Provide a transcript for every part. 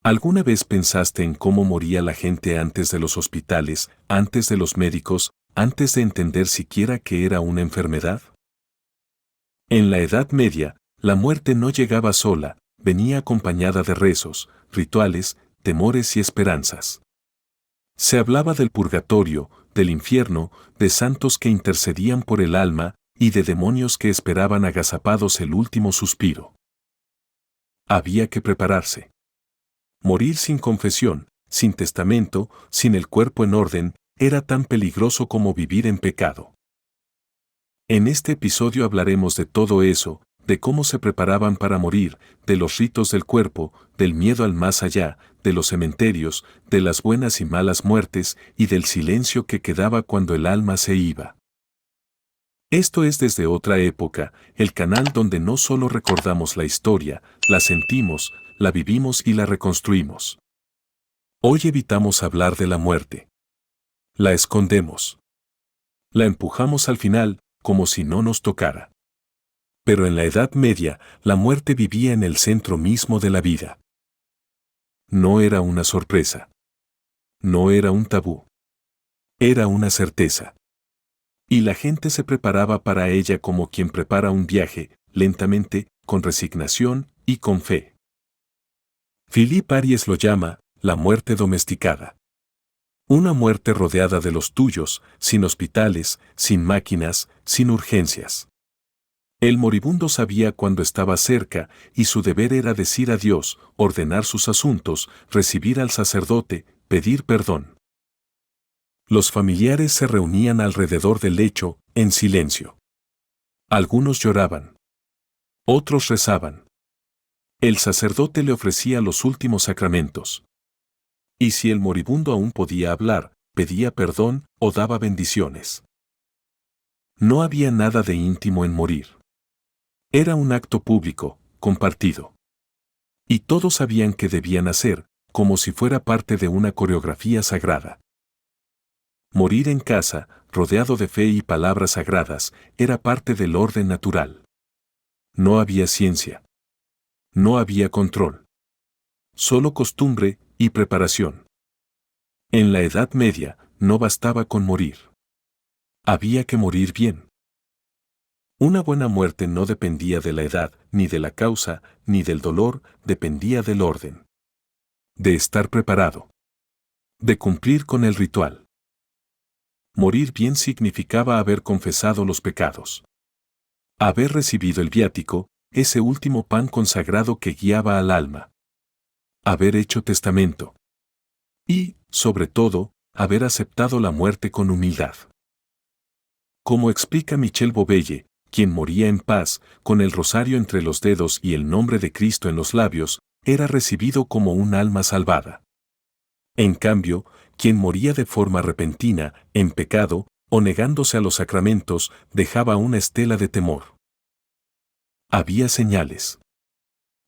¿Alguna vez pensaste en cómo moría la gente antes de los hospitales, antes de los médicos, antes de entender siquiera que era una enfermedad? En la Edad Media, la muerte no llegaba sola, venía acompañada de rezos, rituales, temores y esperanzas. Se hablaba del purgatorio, del infierno, de santos que intercedían por el alma y de demonios que esperaban agazapados el último suspiro. Había que prepararse. Morir sin confesión, sin testamento, sin el cuerpo en orden, era tan peligroso como vivir en pecado. En este episodio hablaremos de todo eso, de cómo se preparaban para morir, de los ritos del cuerpo, del miedo al más allá, de los cementerios, de las buenas y malas muertes y del silencio que quedaba cuando el alma se iba. Esto es Desde Otra Época, el canal donde no solo recordamos la historia, la sentimos, la vivimos y la reconstruimos. Hoy evitamos hablar de la muerte. La escondemos. La empujamos al final, como si no nos tocara. Pero en la Edad Media, la muerte vivía en el centro mismo de la vida. No era una sorpresa. No era un tabú. Era una certeza. Y la gente se preparaba para ella como quien prepara un viaje, lentamente, con resignación y con fe. Philippe Ariès lo llama la muerte domesticada. Una muerte rodeada de los tuyos, sin hospitales, sin máquinas, sin urgencias. El moribundo sabía cuándo estaba cerca y su deber era decir adiós, ordenar sus asuntos, recibir al sacerdote, pedir perdón. Los familiares se reunían alrededor del lecho, en silencio. Algunos lloraban. Otros rezaban. El sacerdote le ofrecía los últimos sacramentos. Y si el moribundo aún podía hablar, pedía perdón o daba bendiciones. No había nada de íntimo en morir. Era un acto público, compartido. Y todos sabían qué debían hacer, como si fuera parte de una coreografía sagrada. Morir en casa, rodeado de fe y palabras sagradas, era parte del orden natural. No había ciencia. No había control. Solo costumbre y preparación. En la Edad Media, no bastaba con morir. Había que morir bien. Una buena muerte no dependía de la edad, ni de la causa, ni del dolor, dependía del orden. De estar preparado. De cumplir con el ritual. Morir bien significaba haber confesado los pecados. Haber recibido el viático, ese último pan consagrado que guiaba al alma. Haber hecho testamento. Y, sobre todo, haber aceptado la muerte con humildad. Como explica Michel Bobelle, quien moría en paz, con el rosario entre los dedos y el nombre de Cristo en los labios, era recibido como un alma salvada. En cambio, quien moría de forma repentina, en pecado, o negándose a los sacramentos, dejaba una estela de temor. Había señales.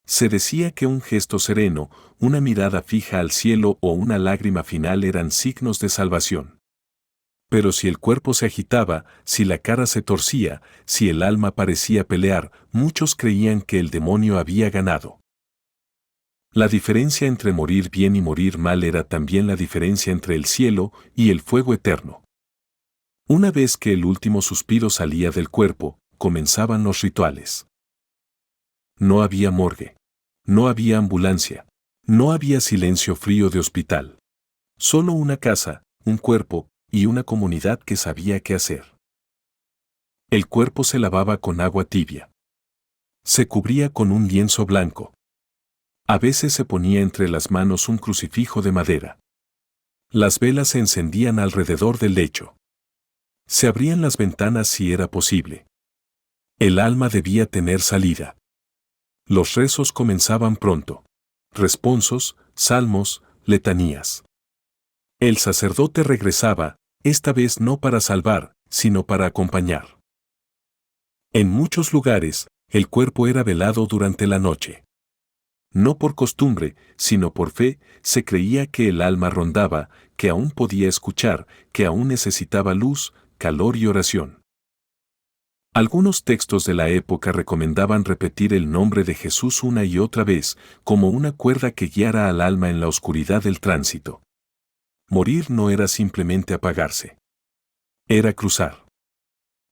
Se decía que un gesto sereno, una mirada fija al cielo o una lágrima final eran signos de salvación. Pero si el cuerpo se agitaba, si la cara se torcía, si el alma parecía pelear, muchos creían que el demonio había ganado. La diferencia entre morir bien y morir mal era también la diferencia entre el cielo y el fuego eterno. Una vez que el último suspiro salía del cuerpo, comenzaban los rituales. No había morgue. No había ambulancia. No había silencio frío de hospital. Solo una casa, un cuerpo, y una comunidad que sabía qué hacer. El cuerpo se lavaba con agua tibia. Se cubría con un lienzo blanco. A veces se ponía entre las manos un crucifijo de madera. Las velas se encendían alrededor del lecho. Se abrían las ventanas si era posible. El alma debía tener salida. Los rezos comenzaban pronto. Responsos, salmos, letanías. El sacerdote regresaba, esta vez no para salvar, sino para acompañar. En muchos lugares, el cuerpo era velado durante la noche. No por costumbre, sino por fe, se creía que el alma rondaba, que aún podía escuchar, que aún necesitaba luz, calor y oración. Algunos textos de la época recomendaban repetir el nombre de Jesús una y otra vez, como una cuerda que guiara al alma en la oscuridad del tránsito. Morir no era simplemente apagarse. Era cruzar.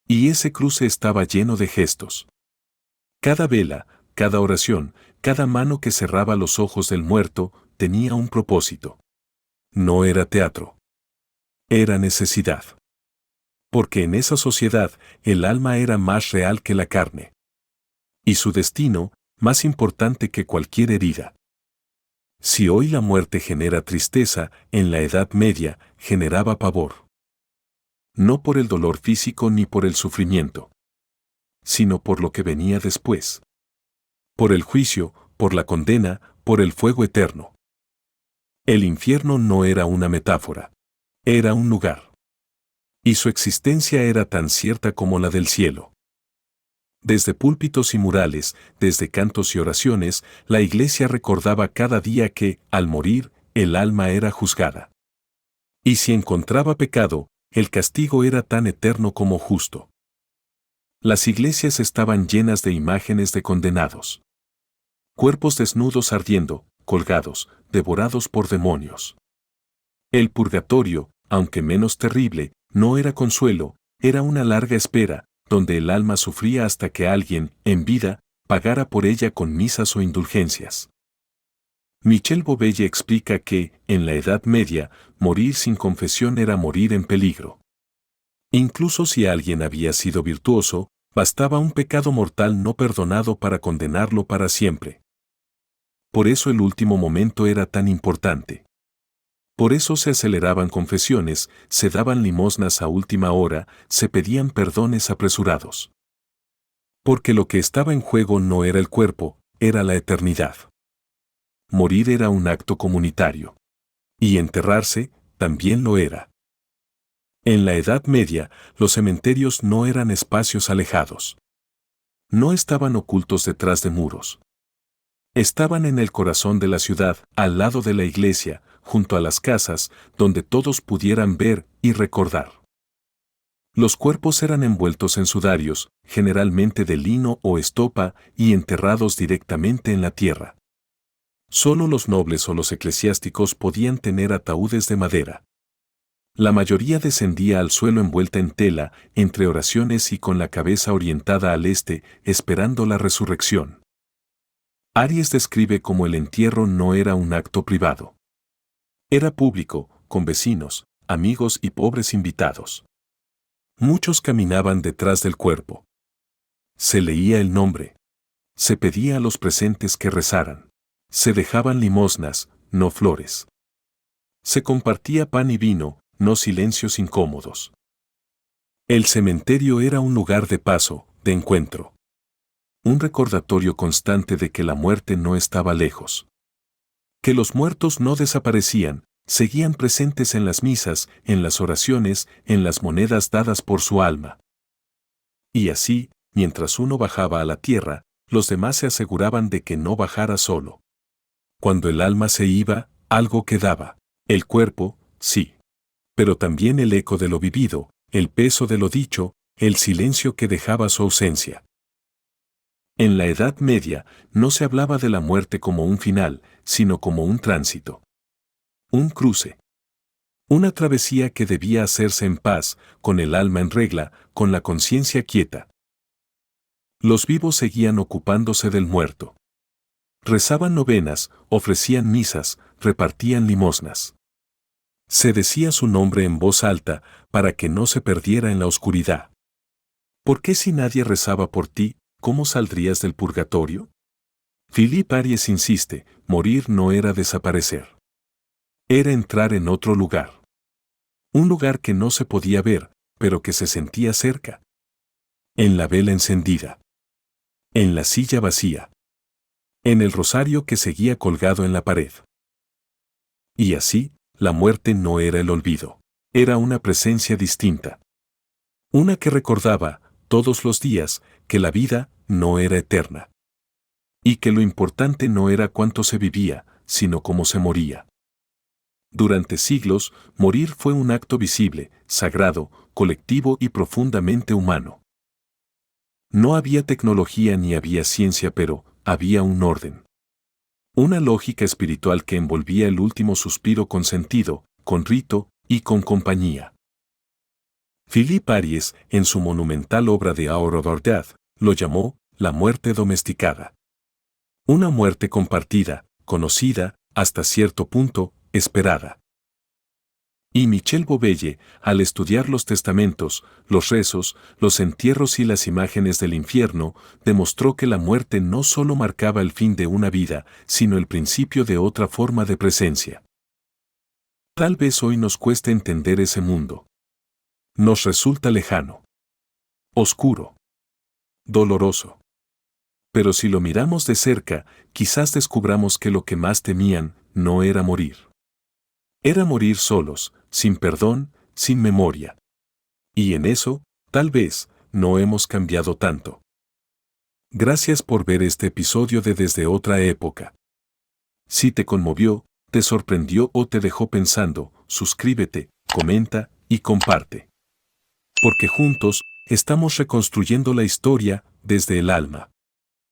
Y ese cruce estaba lleno de gestos. Cada vela, cada oración, cada mano que cerraba los ojos del muerto, tenía un propósito. No era teatro. Era necesidad. Porque en esa sociedad, el alma era más real que la carne. Y su destino, más importante que cualquier herida. Si hoy la muerte genera tristeza, en la Edad Media, generaba pavor. No por el dolor físico ni por el sufrimiento, sino por lo que venía después. Por el juicio, por la condena, por el fuego eterno. El infierno no era una metáfora, era un lugar. Y su existencia era tan cierta como la del cielo. Desde púlpitos y murales, desde cantos y oraciones, la Iglesia recordaba cada día que, al morir, el alma era juzgada. Y si encontraba pecado, el castigo era tan eterno como justo. Las iglesias estaban llenas de imágenes de condenados. Cuerpos desnudos ardiendo, colgados, devorados por demonios. El purgatorio, aunque menos terrible, no era consuelo, era una larga espera, donde el alma sufría hasta que alguien, en vida, pagara por ella con misas o indulgencias. Michel Bobelle explica que, en la Edad Media, morir sin confesión era morir en peligro. Incluso si alguien había sido virtuoso, bastaba un pecado mortal no perdonado para condenarlo para siempre. Por eso el último momento era tan importante. Por eso se aceleraban confesiones, se daban limosnas a última hora, se pedían perdones apresurados. Porque lo que estaba en juego no era el cuerpo, era la eternidad. Morir era un acto comunitario. Y enterrarse, también lo era. En la Edad Media, los cementerios no eran espacios alejados. No estaban ocultos detrás de muros. Estaban en el corazón de la ciudad, al lado de la iglesia, junto a las casas, donde todos pudieran ver y recordar. Los cuerpos eran envueltos en sudarios, generalmente de lino o estopa, y enterrados directamente en la tierra. Solo los nobles o los eclesiásticos podían tener ataúdes de madera. La mayoría descendía al suelo envuelta en tela, entre oraciones y con la cabeza orientada al este, esperando la resurrección. Aries describe cómo el entierro no era un acto privado. Era público, con vecinos, amigos y pobres invitados. Muchos caminaban detrás del cuerpo. Se leía el nombre. Se pedía a los presentes que rezaran. Se dejaban limosnas, no flores. Se compartía pan y vino, no silencios incómodos. El cementerio era un lugar de paso, de encuentro. Un recordatorio constante de que la muerte no estaba lejos. Que los muertos no desaparecían, seguían presentes en las misas, en las oraciones, en las monedas dadas por su alma. Y así, mientras uno bajaba a la tierra, los demás se aseguraban de que no bajara solo. Cuando el alma se iba, algo quedaba. El cuerpo, sí. Pero también el eco de lo vivido, el peso de lo dicho, el silencio que dejaba su ausencia. En la Edad Media, no se hablaba de la muerte como un final, sino como un tránsito. Un cruce. Una travesía que debía hacerse en paz, con el alma en regla, con la conciencia quieta. Los vivos seguían ocupándose del muerto. Rezaban novenas, ofrecían misas, repartían limosnas. Se decía su nombre en voz alta, para que no se perdiera en la oscuridad. ¿Por qué si nadie rezaba por ti, cómo saldrías del purgatorio? Philippe Aries insiste, morir no era desaparecer. Era entrar en otro lugar. Un lugar que no se podía ver, pero que se sentía cerca. En la vela encendida. En la silla vacía. En el rosario que seguía colgado en la pared. Y así, la muerte no era el olvido. Era una presencia distinta. Una que recordaba, todos los días, que la vida no era eterna. Y que lo importante no era cuánto se vivía, sino cómo se moría. Durante siglos, morir fue un acto visible, sagrado, colectivo y profundamente humano. No había tecnología ni había ciencia, pero había un orden. Una lógica espiritual que envolvía el último suspiro con sentido, con rito y con compañía. Philippe Ariès, en su monumental obra de Hour of Death, lo llamó la muerte domesticada. Una muerte compartida, conocida, hasta cierto punto, esperada. Y Michel Bobelle, al estudiar los testamentos, los rezos, los entierros y las imágenes del infierno, demostró que la muerte no solo marcaba el fin de una vida, sino el principio de otra forma de presencia. Tal vez hoy nos cueste entender ese mundo. Nos resulta lejano, oscuro, doloroso. Pero si lo miramos de cerca, quizás descubramos que lo que más temían no era morir. Era morir solos, sin perdón, sin memoria. Y en eso, tal vez, no hemos cambiado tanto. Gracias por ver este episodio de Desde Otra Época. Si te conmovió, te sorprendió o te dejó pensando, suscríbete, comenta y comparte. Porque juntos, estamos reconstruyendo la historia desde el alma.